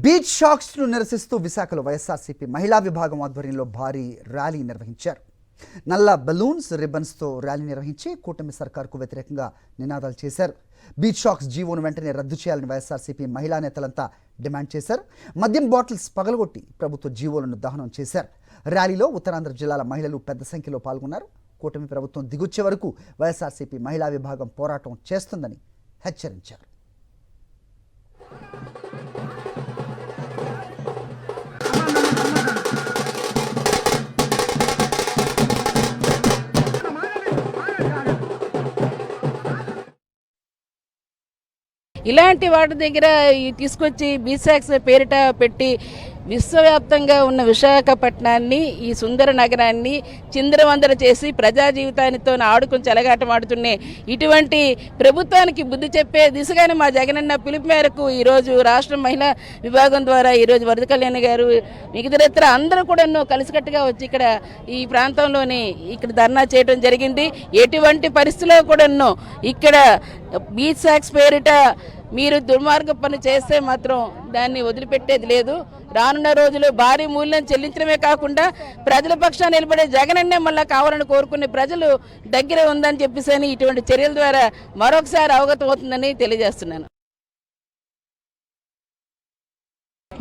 Beach షాక్స్ను నిరసిస్తూ విశాఖలో వైఎస్ఆర్సీపీ మహిళా విభాగం ఆధ్వర్యంలో భారీ ర్యాలీ నిర్వహించారు. నల్ల బలూన్స్, రిబ్బన్స్తో ర్యాలీ నిర్వహించి కూటమి సర్కార్కు వ్యతిరేకంగా నినాదాలు చేశారు. బీచ్ షాక్స్ జీవోను వెంటనే రద్దు చేయాలని వైఎస్ఆర్సీపీ మహిళా నేతలంతా డిమాండ్ చేశారు. మద్యం బాటిల్స్ పగలగొట్టి ప్రభుత్వ జీవోలను దహనం చేశారు. ర్యాలీలో ఉత్తరాంధ్ర జిల్లాల మహిళలు పెద్ద సంఖ్యలో పాల్గొన్నారు. కూటమి ప్రభుత్వం దిగొచ్చే వరకు వైఎస్ఆర్సీపీ మహిళా విభాగం పోరాటం చేస్తుందని హెచ్చరించారు. ఇలాంటి వాటి దగ్గర తీసుకొచ్చి బీసాక్స్ పేరిట పెట్టి విశ్వవ్యాప్తంగా ఉన్న విశాఖపట్నాన్ని, ఈ సుందర నగరాన్ని చిందరవందర చేసి ప్రజా జీవితానితో ఆడుకుని చెలగాటమాడుతున్నే ఇటువంటి ప్రభుత్వానికి బుద్ధి చెప్పే దిశగానే మా జగనన్న పిలుపు మేరకు ఈరోజు రాష్ట్ర మహిళా విభాగం ద్వారా ఈరోజు వరద కళ్యాణి గారు మిగతా అందరూ కూడా కలిసికట్టుగా వచ్చి ఇక్కడ ఈ ప్రాంతంలోని ఇక్కడ ధర్నా చేయడం జరిగింది. ఎటువంటి పరిస్థితుల్లో కూడా ఇక్కడ బీచ్ సాక్స్ పేరిట మీరు దుర్మార్గ పని చేస్తే మాత్రం దాన్ని వదిలిపెట్టేది లేదు. రానున్న రోజులు భారీ మూల్యం చెల్లించడమే కాకుండా ప్రజల పక్షాన నిలబడే జగనన్నే మళ్ళా కావాలని కోరుకునే ప్రజలు దగ్గర ఉందని చెప్పేసి ఇటువంటి చర్యల ద్వారా మరొకసారి అవగతం అవుతుందని తెలియజేస్తున్నాను.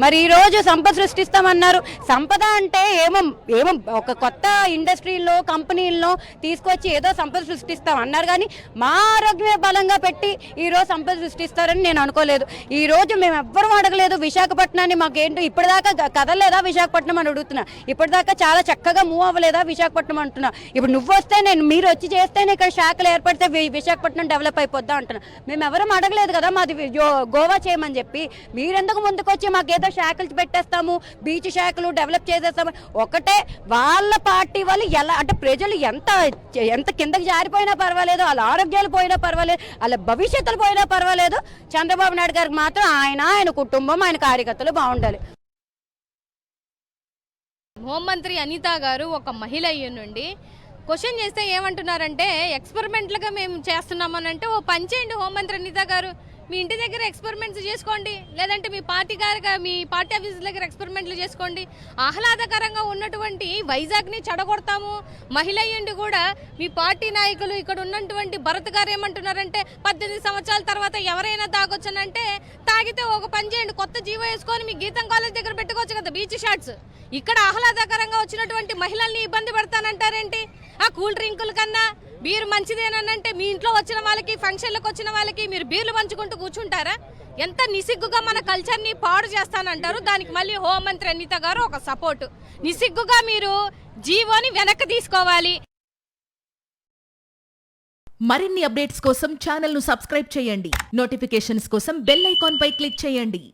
మరి ఈరోజు సంపద సృష్టిస్తామన్నారు. సంపద అంటే ఏమో ఒక కొత్త ఇండస్ట్రీల్లో కంపెనీల్లో తీసుకొచ్చి ఏదో సంపద సృష్టిస్తాం అన్నారు, కానీ మా ఆరోగ్యమే బలంగా పెట్టి ఈరోజు సంపద సృష్టిస్తారని నేను అనుకోలేదు. ఈరోజు మేము ఎవ్వరూ అడగలేదు విశాఖపట్నాన్ని. మాకేంటో ఇప్పటిదాకా కదలేదా విశాఖపట్నం అని అడుగుతున్నా. ఇప్పటిదాకా చాలా చక్కగా మూవ్ అవ్వలేదా విశాఖపట్నం అంటున్నా. ఇప్పుడు నువ్వు వస్తే మీరు వచ్చి చేస్తేనే ఇక్కడ శాఖలు ఏర్పడితే విశాఖపట్నం డెవలప్ అయిపోద్దా అంటున్నా. మేము ఎవరూ అడగలేదు కదా మాది గోవా చేయమని చెప్పి. మీరెందుకు ముందుకు వచ్చి మాకేదో శాఖలు పెట్టేస్తాము, బీచ్ శాఖలు డెవలప్ చేసేస్తాము. ఒకటే వాళ్ళ పార్టీ వాళ్ళు ఎలా అంటే ప్రజలు ఎంత కిందకి జారిపోయినా పర్వాలేదు, వాళ్ళ ఆరోగ్యాలు పోయినా పర్వాలేదు, వాళ్ళ భవిష్యత్తులు పోయినా పర్వాలేదు, చంద్రబాబు నాయుడు గారికి మాత్రం ఆయన కుటుంబం, ఆయన కార్యకర్తలు బాగుండాలి. హోంమంత్రి అనిత గారు ఒక మహిళ అయ్యి నుండి క్వశ్చన్ చేస్తే ఏమంటున్నారంటే ఎక్స్పెరిమెంట్లుగా మేము చేస్తున్నామని అంటే, ఓ పని చేయండి హోంమంత్రి అనిత గారు, మీ ఇంటి దగ్గర ఎక్స్పెరిమెంట్స్ చేసుకోండి, లేదంటే మీ పార్టీ ఆఫీస్ దగ్గర ఎక్స్పెరిమెంట్లు చేసుకోండి. ఆహ్లాదకరంగా ఉన్నటువంటి వైజాగ్ని చెడగొడతాము. మహిళ అయ్యండి కూడా మీ పార్టీ నాయకులు ఇక్కడ ఉన్నటువంటి భరత్ గారు ఏమంటున్నారంటే 18 సంవత్సరాల తర్వాత ఎవరైనా తాగొచ్చానంటే, తాగితే ఒక పని చేయండి, కొత్త జీవో వేసుకొని మీ గీతం కాలేజ్ దగ్గర పెట్టుకోవచ్చు కదా బీచ్ షాట్స్. ఇక్కడ ఆహ్లాదకరంగా వచ్చినటువంటి మహిళల్ని ఇబ్బంది పెడతానంటారేంటి? ఆ కూల్ డ్రింకుల కన్నా బీరు మంచిదేనంటే మీ ఇంట్లో వచ్చిన వాళ్ళకి, ఫంక్షన్లకు వచ్చిన వాళ్ళకి మీరు బీర్లు పంచుకుంటూ కూర్చుంటారా? ఎంత నిసిగ్గుగా మన కల్చర్ని పాడు చేస్తానంటారు. దానికి మళ్ళీ హోంమంత్రి అనిత గారు ఒక సపోర్టు. నిసిగ్గుగా మీరు జీవోని వెనక్కి తీసుకోవాలి. మరిన్ని అప్డేట్స్ కోసం ఛానల్ ను సబ్స్క్రైబ్ చేయండి. నోటిఫికేషన్స్ కోసం బెల్ ఐకాన్ పై క్లిక్ చేయండి.